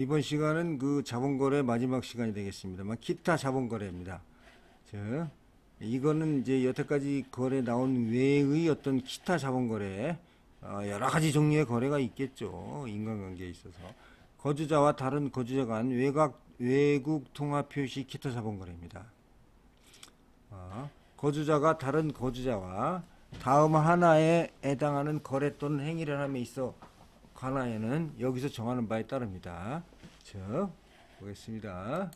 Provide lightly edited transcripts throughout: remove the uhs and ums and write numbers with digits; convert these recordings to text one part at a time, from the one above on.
이번 시간은 그 자본거래 마지막 시간이 되겠습니다만 기타 자본거래입니다. 이거는 이제 여태까지 거래 나온 외의 어떤 기타 자본거래, 여러 가지 종류의 거래가 있겠죠. 인간관계에 있어서 거주자와 다른 거주자 간 외국 통화 표시 기타 자본거래입니다. 거주자가 다른 거주자와 다음 하나에 해당하는 거래 또는 행위를 함에 있어 관하에는 여기서 정하는 바에 따릅니다. 즉 보겠습니다.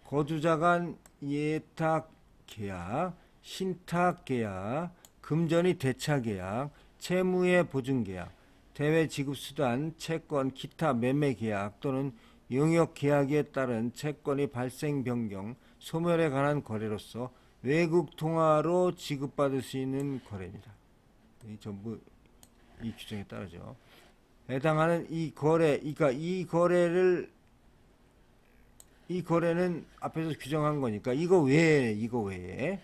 거주자 간 예탁 계약, 신탁 계약, 금전의 대차 계약, 채무의 보증 계약, 대외 지급 수단, 채권, 기타 매매 계약 또는 용역 계약에 따른 채권의 발생 변경, 소멸에 관한 거래로서 외국 통화로 지급받을 수 있는 거래입니다. 이 전부 이 규정에 따르죠. 해당하는 이 거래, 그러니까 이 거래는 앞에서 규정한 거니까 이거 외에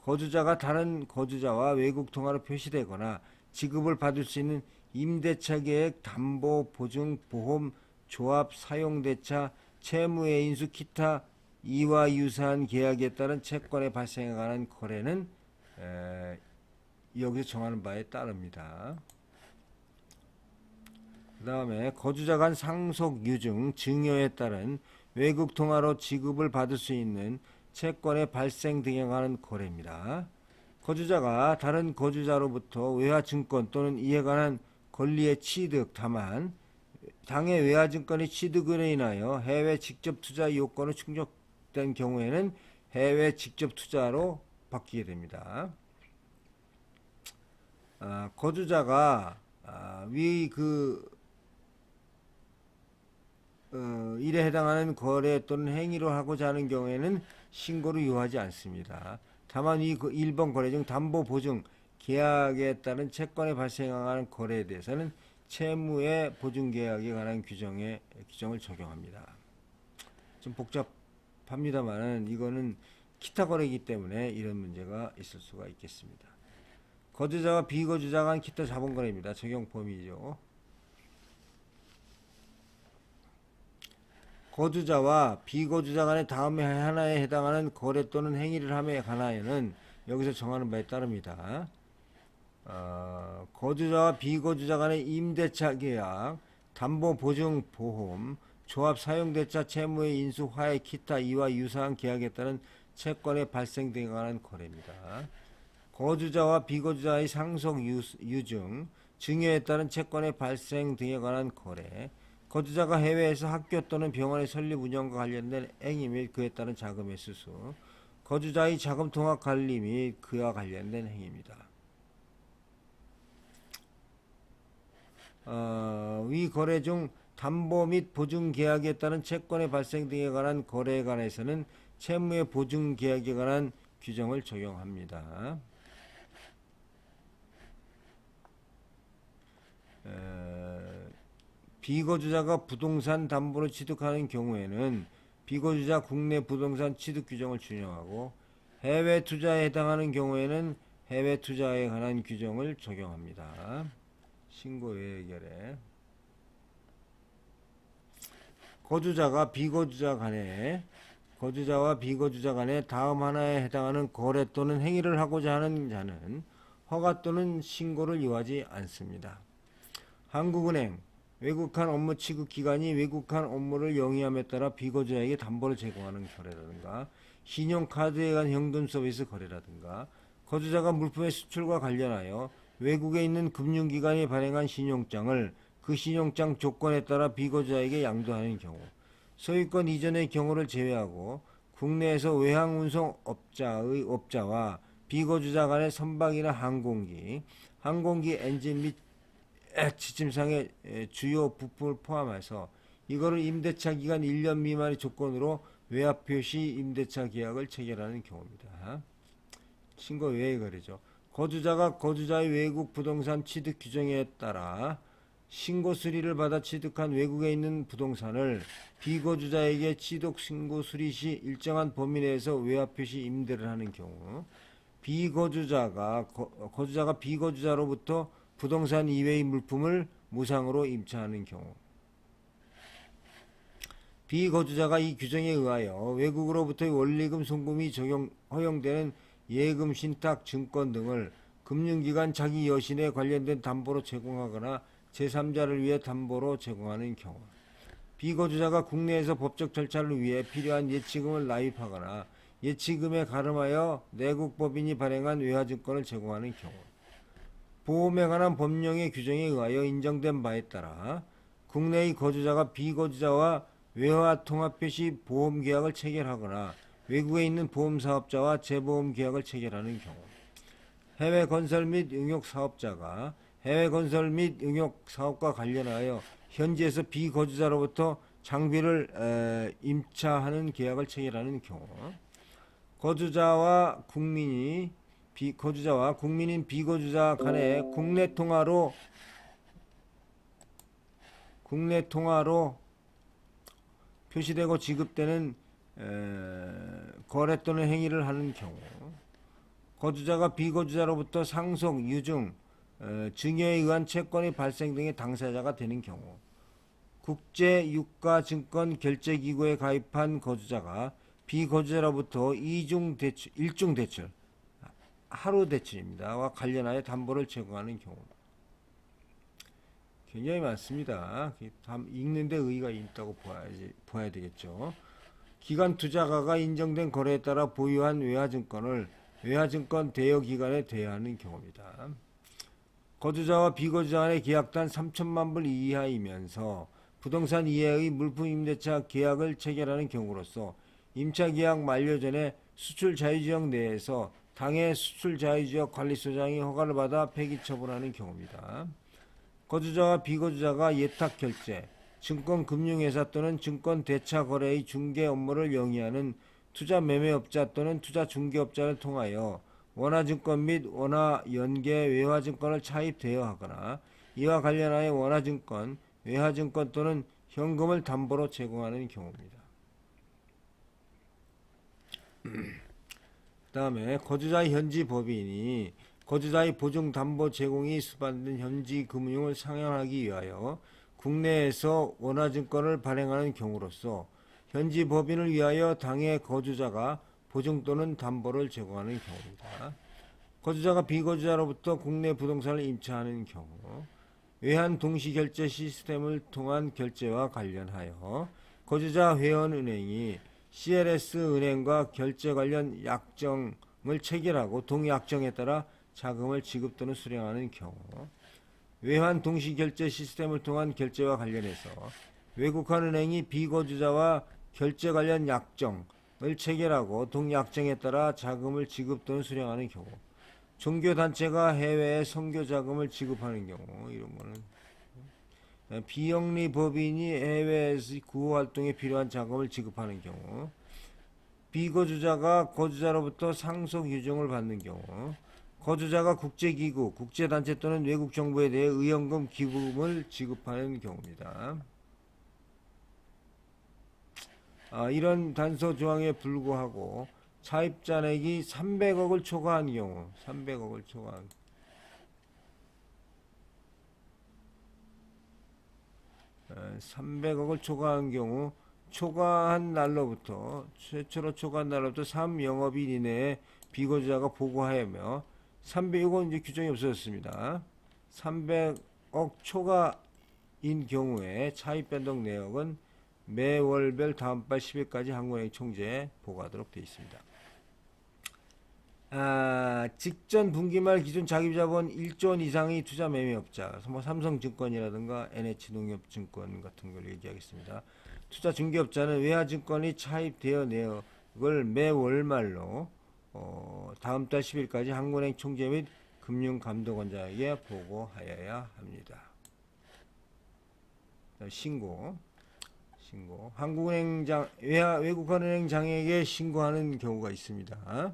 거주자가 다른 거주자와 외국 통화로 표시되거나 지급을 받을 수 있는 임대차 계획, 담보, 보증, 보험, 조합, 사용대차, 채무의 인수, 기타 이와 유사한 계약에 따른 채권의 발생에 관한 거래는 여기서 정하는 바에 따릅니다. 그 다음에 거주자 간 상속 유증, 증여에 따른 외국 통화로 지급을 받을 수 있는 채권의 발생 등에 관한 거래입니다. 거주자가 다른 거주자로부터 외화증권 또는 이에 관한 권리의 취득, 다만 당해 외화증권의 취득으로 인하여 해외 직접 투자 요건을 충족된 경우에는 해외 직접 투자로 바뀌게 됩니다. 거주자가 일에 해당하는 거래 또는 행위로 하고자 하는 경우에는 신고를 요하지 않습니다. 다만 이 1번 거래 중 담보 보증 계약에 따른 채권에 발생하는 거래에 대해서는 채무의 보증 계약에 관한 규정을 적용합니다. 좀 복잡합니다만 이거는 기타 거래이기 때문에 이런 문제가 있을 수가 있겠습니다. 거주자와 비거주자 간 기타 자본거래입니다. 적용 범위죠. 거주자와 비거주자 간의 다음에 하나에 해당하는 거래 또는 행위를 함에 관하여는 여기서 정하는 바에 따릅니다. 거주자와 비거주자 간의 임대차 계약, 담보 보증 보험, 조합 사용대차 채무의 인수 화해 기타 이와 유사한 계약에 따른 채권의 발생 등에 관한 거래입니다. 거주자와 비거주자의 상속 유증, 증여에 따른 채권의 발생 등에 관한 거래, 거주자가 해외에서 학교 또는 병원의 설립 운영과 관련된 행위 및 그에 따른 자금의 수수, 거주자의 자금 통합 관리 및 그와 관련된 행위입니다. 위 거래 중 담보 및 보증 계약에 따른 채권의 발생 등에 관한 거래에 관해서는 채무의 보증 계약에 관한 규정을 적용합니다. 비거주자가 부동산 담보를 취득하는 경우에는 비거주자 국내 부동산 취득 규정을 준용하고 해외 투자에 해당하는 경우에는 해외 투자에 관한 규정을 적용합니다. 신고 외결에 거주자와 비거주자 간에 다음 하나에 해당하는 거래 또는 행위를 하고자 하는 자는 허가 또는 신고를 요하지 않습니다. 한국은행 외국한 업무 취급 기관이 외국한 업무를 영위함에 따라 비거주자에게 담보를 제공하는 거래라든가 신용카드에 관한 현금 서비스 거래라든가 거주자가 물품의 수출과 관련하여 외국에 있는 금융기관이 발행한 신용장을 그 신용장 조건에 따라 비거주자에게 양도하는 경우, 소유권 이전의 경우를 제외하고 국내에서 외항운송 업자와 비거주자 간의 선박이나 항공기 엔진 및 지침상의 주요 부품을 포함해서 이거를 임대차 기간 1년 미만의 조건으로 외화 표시 임대차 계약을 체결하는 경우입니다. 신고 외의 거래죠. 거주자가 거주자의 외국 부동산 취득 규정에 따라 신고 수리를 받아 취득한 외국에 있는 부동산을 비거주자에게 취득 신고 수리 시 일정한 범위 내에서 외화 표시 임대를 하는 경우, 거주자가 비거주자로부터 부동산 이외의 물품을 무상으로 임차하는 경우, 비거주자가 이 규정에 의하여 외국으로부터의 원리금 송금이 허용되는 예금, 신탁, 증권 등을 금융기관 자기 여신에 관련된 담보로 제공하거나 제3자를 위해 담보로 제공하는 경우, 비거주자가 국내에서 법적 절차를 위해 필요한 예치금을 납입하거나 예치금에 가름하여 내국 법인이 발행한 외화증권을 제공하는 경우, 보험에 관한 법령의 규정에 의하여 인정된 바에 따라 국내의 거주자가 비거주자와 외화 통합표 시 보험계약을 체결하거나 외국에 있는 보험사업자와 재보험계약을 체결하는 경우, 해외 건설 및 응용 사업자가 해외 건설 및 응용 사업과 관련하여 현지에서 비거주자로부터 장비를 임차하는 계약을 체결하는 경우, 거주자와 국민인 비거주자 간의 국내 통화로 표시되고 지급되는 거래 또는 행위를 하는 경우, 거주자가 비거주자로부터 상속, 유증, 증여에 의한 채권의 발생 등의 당사자가 되는 경우, 국제 유가 증권 결제 기구에 가입한 거주자가 비거주자로부터 일중 대출, 하루 대출입니다.와 관련하여 담보를 제공하는 경우, 굉장히 많습니다. 읽는데 의의가 있다고 봐야 되겠죠. 기관 투자가가 인정된 거래에 따라 보유한 외화증권을 외화증권 대여기관에 대여하는 경우입니다. 거주자와 비거주자 간의 계약단 3천만 불 이하이면서 부동산 이외의 물품 임대차 계약을 체결하는 경우로서 임차 계약 만료 전에 수출 자유지역 내에서 당해 수출 자유지역 관리소장이 허가를 받아 폐기 처분하는 경우입니다. 거주자와 비거주자가 예탁 결제, 증권금융회사 또는 증권대차 거래의 중개 업무를 영위하는 투자매매업자 또는 투자중개업자를 통하여 원화증권 및 원화연계 외화증권을 차입 대여하거나 이와 관련하여 원화증권, 외화증권 또는 현금을 담보로 제공하는 경우입니다. 그 다음에 거주자의 현지 법인이 거주자의 보증담보 제공이 수반된 현지 금융을 상향하기 위하여 국내에서 원화증권을 발행하는 경우로서 현지 법인을 위하여 당해 거주자가 보증 또는 담보를 제공하는 경우입니다. 거주자가 비거주자로부터 국내 부동산을 임차하는 경우, 외환 동시결제 시스템을 통한 결제와 관련하여 거주자 회원은행이 CLS은행과 결제 관련 약정을 체결하고 동약정에 따라 자금을 지급 또는 수령하는 경우, 외환 동시결제 시스템을 통한 결제와 관련해서 외국한 은행이 비거주자와 결제 관련 약정을 체결하고 동약정에 따라 자금을 지급 또는 수령하는 경우, 종교단체가 해외에 선교자금을 지급하는 경우, 이런 거는 비영리 법인이 해외에서 구호활동에 필요한 자금을 지급하는 경우, 비거주자가 거주자로부터 상속 유증을 받는 경우, 거주자가 국제기구, 국제단체 또는 외국 정부에 대해 의연금 기부금을 지급하는 경우입니다. 이런 단서 조항에 불구하고 차입잔액이 300억을 초과한 경우, 300억을 초과한 경우, 초과한 날로부터 최초로 초과한 날로부터 3영업일 이내에 비거주자가 보고하여며 300억은 이제 규정이 없어졌습니다. 300억 초과인 경우에 차입 변동 내역은 매월별 다음달 10일까지 한국은행 총재에 보고하도록 되어 있습니다. 직전 분기말 기준 자기자본 1조 원 이상의 투자 매매업자, 뭐 삼성증권이라든가 NH농협증권 같은 걸 얘기하겠습니다. 투자 중개업자는 외화증권이 차입되어 내역을 매월말로 다음 달 10일까지 한국은행 총재 및 금융감독원장에게 보고하여야 합니다. 신고. 한국은행장, 외국은행장에게 신고하는 경우가 있습니다.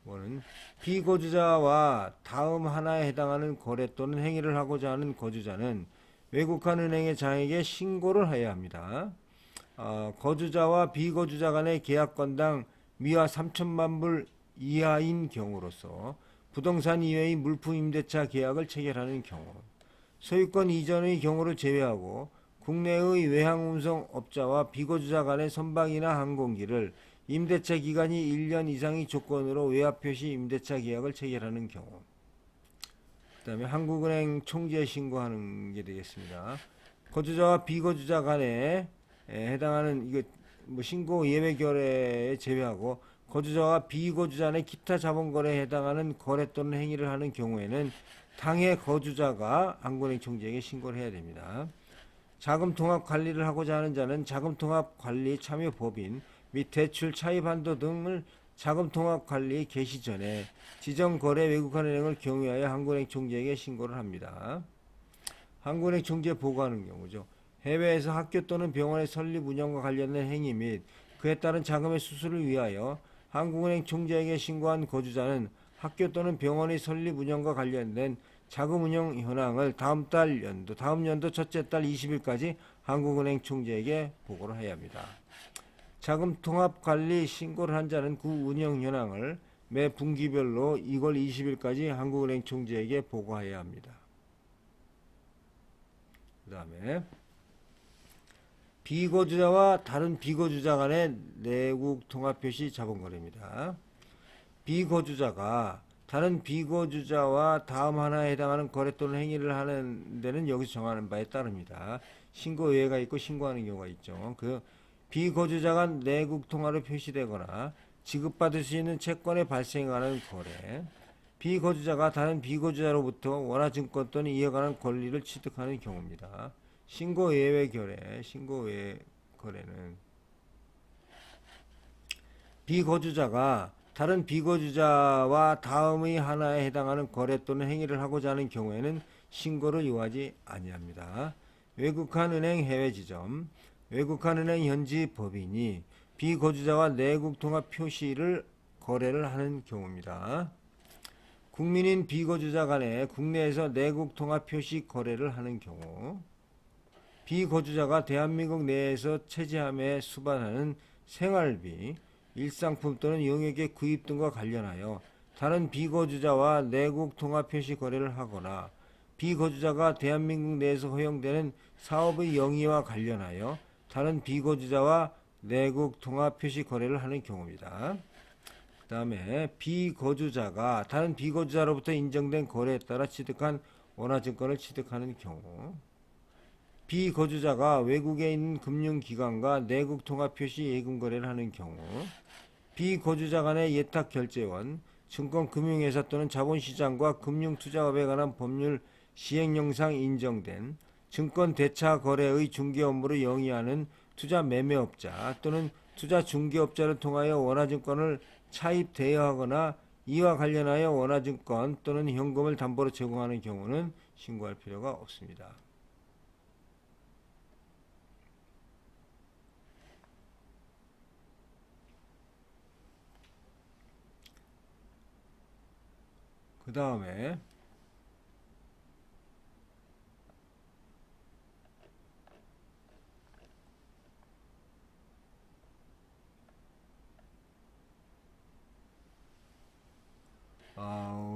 이거는 비거주자와 다음 하나에 해당하는 거래 또는 행위를 하고자 하는 거주자는 외국한 은행의 장에게 신고를 해야 합니다. 거주자와 비거주자 간의 계약 건당 미화 3천만 불 이하인 경우로서 부동산 이외의 물품 임대차 계약을 체결하는 경우, 소유권 이전의 경우를 제외하고 국내의 외항운송업자와 비거주자 간의 선박이나 항공기를 임대차 기간이 1년 이상의 조건으로 외화표시 임대차 계약을 체결하는 경우. 그 다음에 한국은행 총재에 신고하는 게 되겠습니다. 거주자와 비거주자 간에 해당하는 이거 뭐 신고 예외 거래에 제외하고 거주자와 비거주자 간의 기타 자본거래에 해당하는 거래 또는 행위를 하는 경우에는 당해 거주자가 한국은행 총재에게 신고를 해야 됩니다. 자금통합 관리를 하고자 하는 자는 자금통합 관리 참여법인 및 대출 차입 한도 등을 자금통합 관리 개시 전에 지정거래 외국한 은행을 경유하여 한국은행 총재에게 신고를 합니다. 한국은행 총재에 보고하는 경우죠. 해외에서 학교 또는 병원의 설립 운영과 관련된 행위 및 그에 따른 자금의 수수를 위하여 한국은행 총재에게 신고한 거주자는 학교 또는 병원의 설립 운영과 관련된 자금 운영 현황을 다음 연도 첫째 달 20일까지 한국은행 총재에게 보고를 해야 합니다. 자금 통합 관리 신고를 한 자는 그 운영 현황을 매 분기별로 2월 20일까지 한국은행 총재에게 보고해야 합니다. 그 다음에 비거주자와 다른 비거주자 간의 내국 통합 표시 자본거래입니다. 비거주자가 다른 비거주자와 다음 하나에 해당하는 거래 또는 행위를 하는 데는 여기서 정하는 바에 따릅니다. 신고 예외가 있고 신고하는 경우가 있죠. 그 비거주자 간 내국 통화로 표시되거나 지급받을 수 있는 채권에 발생하는 거래, 비거주자가 다른 비거주자로부터 원화증권 또는 이에 관한 권리를 취득하는 경우입니다. 신고 예외 거래는 비거주자가 다른 비거주자와 다음의 하나에 해당하는 거래 또는 행위를 하고자 하는 경우에는 신고를 요하지 아니합니다. 외국한 은행 해외 지점, 외국한 은행 현지 법인이 비거주자와 내국 통합 표시를 거래를 하는 경우입니다. 국민인 비거주자 간에 국내에서 내국 통합 표시 거래를 하는 경우, 비거주자가 대한민국 내에서 체재함에 수반하는 생활비, 일상품 또는 용역의 구입 등과 관련하여 다른 비거주자와 내국 통합 표시 거래를 하거나 비거주자가 대한민국 내에서 허용되는 사업의 영위와 관련하여 다른 비거주자와 내국 통합 표시 거래를 하는 경우입니다. 그 다음에 비거주자가 다른 비거주자로부터 인정된 거래에 따라 취득한 원화증권을 취득하는 경우, 비거주자가 외국에 있는 금융기관과 내국 통합 표시 예금 거래를 하는 경우, 비거주자 간의 예탁 결제원, 증권금융회사 또는 자본시장과 금융투자업에 관한 법률 시행령상 인정된 증권 대차 거래의 중개 업무를 영위하는 투자 매매업자 또는 투자 중개업자를 통하여 원화증권을 차입 대여하거나 이와 관련하여 원화증권 또는 현금을 담보로 제공하는 경우는 신고할 필요가 없습니다. 그 다음에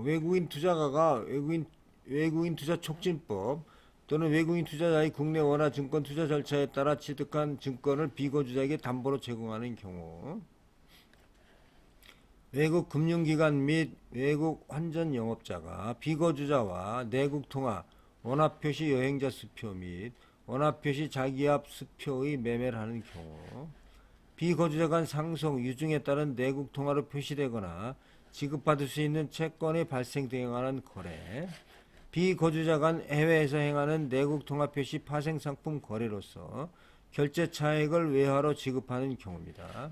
외국인 투자가가 외국인 투자 촉진법 또는 외국인 투자자의 국내 원화 증권 투자 절차에 따라 취득한 증권을 비거주자에게 담보로 제공하는 경우, 외국 금융기관 및 외국 환전 영업자가 비거주자와 내국 통화, 원화표시 여행자 수표 및 원화표시 자기압 수표의 매매를 하는 경우, 비거주자 간 상속, 유증에 따른 내국 통화로 표시되거나 지급받을 수 있는 채권의 발생 등에 관한 거래, 비거주자 간 해외에서 행하는 내국 통화 표시 파생 상품 거래로서 결제 차액을 외화로 지급하는 경우입니다.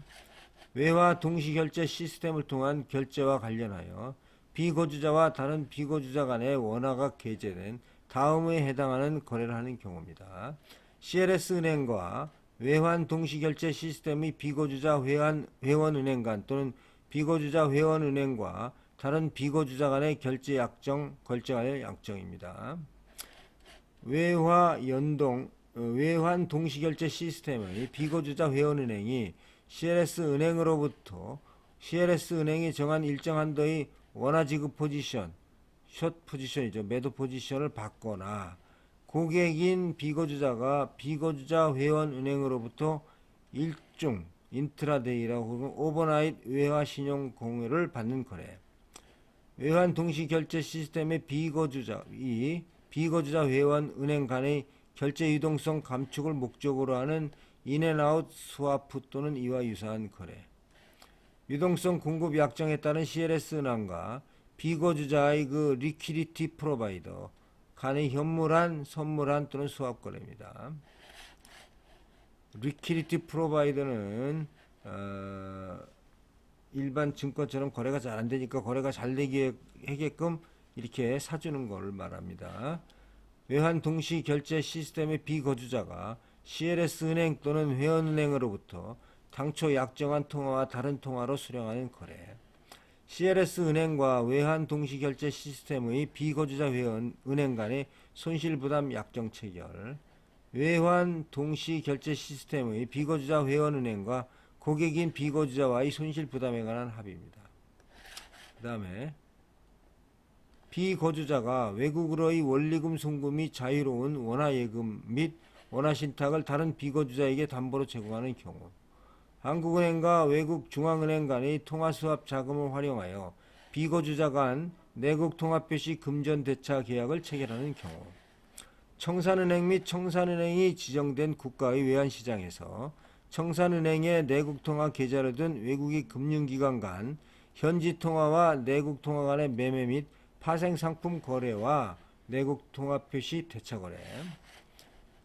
외화 동시결제 시스템을 통한 결제와 관련하여 비거주자와 다른 비거주자 간의 원화가 게재된 다음에 해당하는 거래를 하는 경우입니다. CLS은행과 외환 동시결제 시스템의 비거주자 회원은행 간 또는 비거주자 회원은행과 다른 비거주자 간의 결제 약정, 결제 관련 약정입니다. 외환 동시결제 시스템의 비거주자 회원은행이 CLS은행으로부터 CLS은행이 정한 일정 한도의 원화 지급 포지션, 숏 포지션이죠. 매도 포지션을 받거나 고객인 비거주자가 비거주자 회원은행으로부터 일중 인트라데이라고 혹은 오버나잇 외화 신용 공유를 받는 거래. 외환 동시 결제 시스템의 비거주자 회원 은행 간의 결제 유동성 감축을 목적으로 하는 인앤아웃 스와프 또는 이와 유사한 거래. 유동성 공급 약정에 따른 CLS 은행과 비거주자의 그 리퀴디티 프로바이더 간의 현물한, 선물한 또는 수합 거래입니다. 리퀴디티 프로바이더는 일반 증권처럼 거래가 잘 안 되니까 거래가 잘 되게 하게끔 이렇게 사주는 걸 말합니다. 외환 동시 결제 시스템의 비거주자가 CLS 은행 또는 회원은행으로부터 당초 약정한 통화와 다른 통화로 수령하는 거래. CLS 은행과 외환 동시 결제 시스템의 비거주자 회원 은행 간의 손실 부담 약정 체결. 외환 동시 결제 시스템의 비거주자 회원 은행과 고객인 비거주자와의 손실 부담에 관한 합의입니다. 그 다음에 비거주자가 외국으로의 원리금 송금이 자유로운 원화예금 및 원화신탁을 다른 비거주자에게 담보로 제공하는 경우, 한국은행과 외국 중앙은행 간의 통화수합 자금을 활용하여 비거주자 간 내국 통화표시 금전 대차 계약을 체결하는 경우, 청산은행 및 청산은행이 지정된 국가의 외환시장에서 청산은행의 내국통화 계좌를 둔 외국의 금융기관 간 현지통화와 내국통화 간의 매매 및 파생상품 거래와 내국통화표시 대차거래.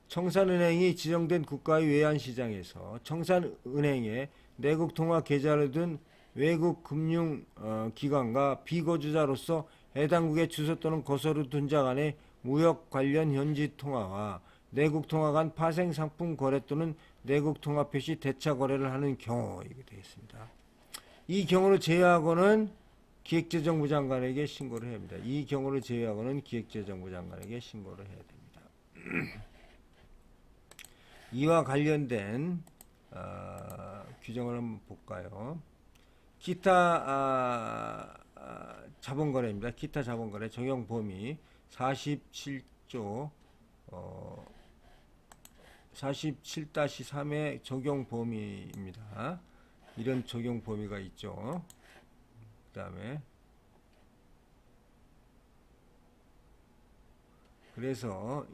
청산은행이 지정된 국가의 외환시장에서 청산은행의 내국통화 계좌를 둔 외국 금융기관과 비거주자로서 해당국의 주소 또는 거소를 둔 자 간의 무역 관련 현지 통화와 내국 통화 간 파생 상품 거래 또는 내국 통화 표시 대차 거래를 하는 경우 이게 되겠습니다. 이 경우를 제외하고는 기획재정부 장관에게 신고를 해야 합니다. 이 경우를 제외하고는 기획재정부 장관에게 신고를 해야 됩니다. 이와 관련된 규정을 한번 볼까요? 기타 자본거래입니다. 기타 자본거래 적용 범위 47조 47-3의 적용 범위입니다. 이런 적용 범위가 있죠. 그 다음에 그래서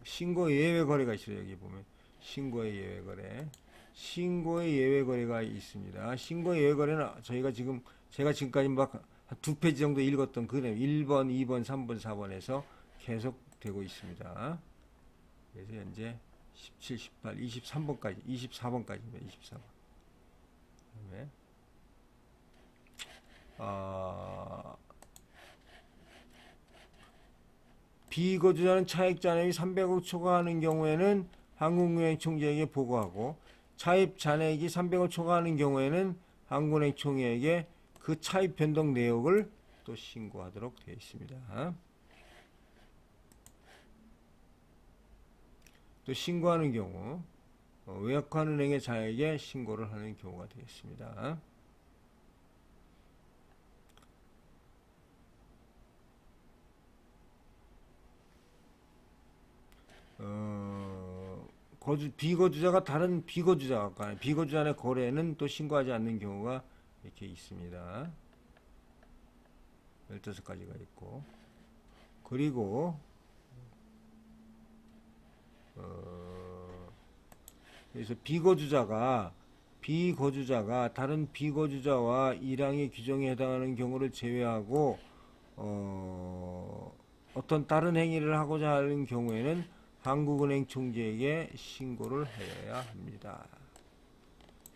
신고 예외 거래가 있어요. 여기 보면 신고의 예외 거래, 신고의 예외 거래가 있습니다. 신고의 예외 거래는 제가 지금까지 막 두 페이지 정도 읽었던 그 내용 1번, 2번, 3번, 4번에서 계속 되고 있습니다. 그래서 현재 17, 18, 23번까지, 24번까지입니다. 24번. 그다음에 비거주자는 차입 잔액이 300억 초과하는 경우에는 한국은행 총재에게 보고하고, 차입 잔액이 300억 초과하는 경우에는 한국은행 총재에게 그 차입 변동 내역을 또 신고하도록 되어 있습니다. 또 신고하는 경우 외역환 은행의 자에게 신고를 하는 경우가 되겠습니다. 비거주자가 다른 비거주자가 비거주자의 거래는 또 신고하지 않는 경우가 이렇게 있습니다. 15가지가 있고, 그리고 그래서 비거주자가 다른 비거주자와 1항의 규정에 해당하는 경우를 제외하고 어떤 다른 행위를 하고자 하는 경우에는 한국은행 총재에게 신고를 해야 합니다.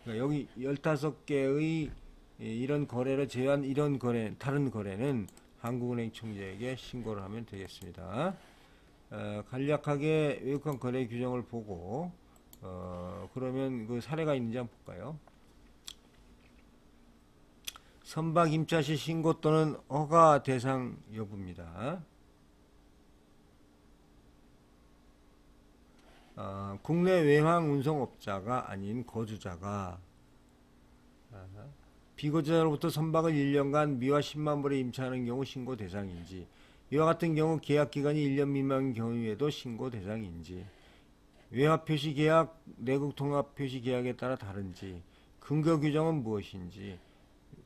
그러니까 여기 15개의 이런 거래를 제외한 이런 거래, 다른 거래는 한국은행 총재에게 신고를 하면 되겠습니다. 간략하게 외국환 거래 규정을 보고 그러면 그 사례가 있는지 한번 볼까요? 선박 임차 시 신고 또는 허가 대상 여부입니다. 국내 외항 운송업자가 아닌 거주자가 비거주자로부터 선박을 1년간 미화 10만 불에 임차하는 경우 신고 대상인지, 이와 같은 경우 계약 기간이 1년 미만인 경우에도 신고 대상인지, 외화 표시 계약, 내국 통합 표시 계약에 따라 다른지, 근거 규정은 무엇인지,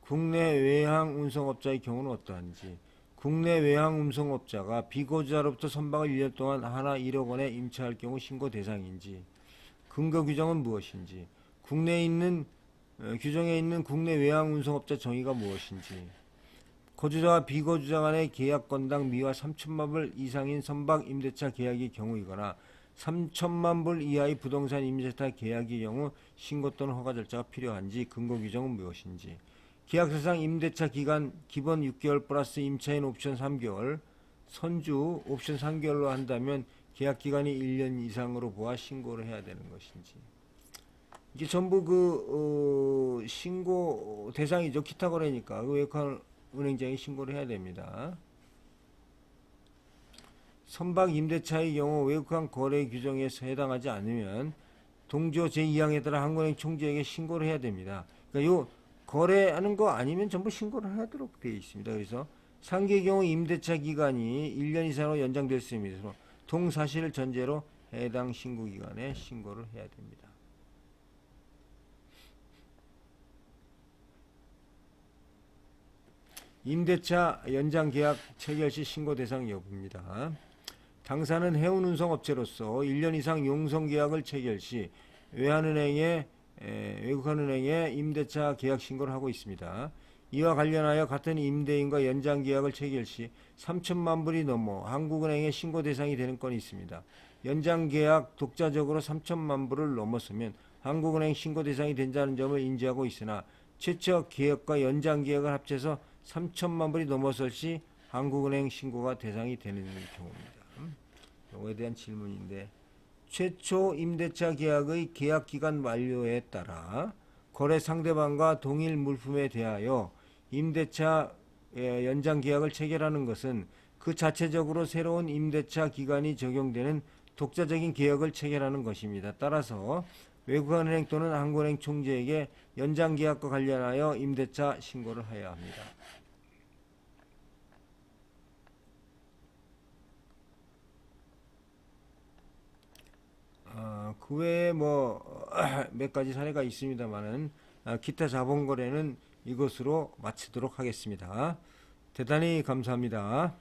국내 외항 운송업자의 경우는 어떠한지, 국내 외항 운송업자가 비거주자로부터 선박을 1년 동안 하나 1억 원에 임차할 경우 신고 대상인지, 근거 규정은 무엇인지, 국내에 있는 규정에 있는 국내 외항 운송업자 정의가 무엇인지, 거주자와 비거주자 간의 계약 건당 미화 3천만 불 이상인 선박 임대차 계약의 경우이거나 3천만 불 이하의 부동산 임대차 계약의 경우 신고 또는 허가 절차가 필요한지, 근거 규정은 무엇인지, 계약서상 임대차 기간 기본 6개월 플러스 임차인 옵션 3개월, 선주 옵션 3개월로 한다면 계약 기간이 1년 이상으로 보아 신고를 해야 되는 것인지. 이게 전부 신고 대상이죠. 기타 거래니까 외국한 은행장에 신고를 해야 됩니다. 선박 임대차의 경우 외국한 거래 규정에 해당하지 않으면 동조 제2항에 따라 한국은행 총재에게 신고를 해야 됩니다. 그러니까 요 거래하는 거 아니면 전부 신고를 하도록 되어 있습니다. 그래서 상계의 경우 임대차 기간이 1년 이상으로 연장됐음에도 동사실을 전제로 해당 신고 기간에 신고를 해야 됩니다. 임대차 연장 계약 체결 시 신고 대상 여부입니다. 당사는 해운 운송업체로서 1년 이상 용성 계약을 체결 시 외국한 은행에 임대차 계약 신고를 하고 있습니다. 이와 관련하여 같은 임대인과 연장 계약을 체결 시 3천만 불이 넘어 한국은행의 신고 대상이 되는 건이 있습니다. 연장 계약 독자적으로 3천만 불을 넘었으면 한국은행 신고 대상이 된다는 점을 인지하고 있으나 최초 계약과 연장 계약을 합쳐서 3천만 불이 넘었을 시 한국은행 신고가 대상이 되는 경우입니다. 이거에 대한 질문인데, 최초 임대차 계약의 계약 기간 만료에 따라 거래 상대방과 동일 물품에 대하여 임대차 연장 계약을 체결하는 것은 그 자체적으로 새로운 임대차 기간이 적용되는 독자적인 계약을 체결하는 것입니다. 따라서 외국한 은행 또는 한국은행 총재에게 연장 계약과 관련하여 임대차 신고를 해야 합니다. 그 외에 몇 가지 사례가 있습니다만은 기타 자본 거래는 이것으로 마치도록 하겠습니다. 대단히 감사합니다.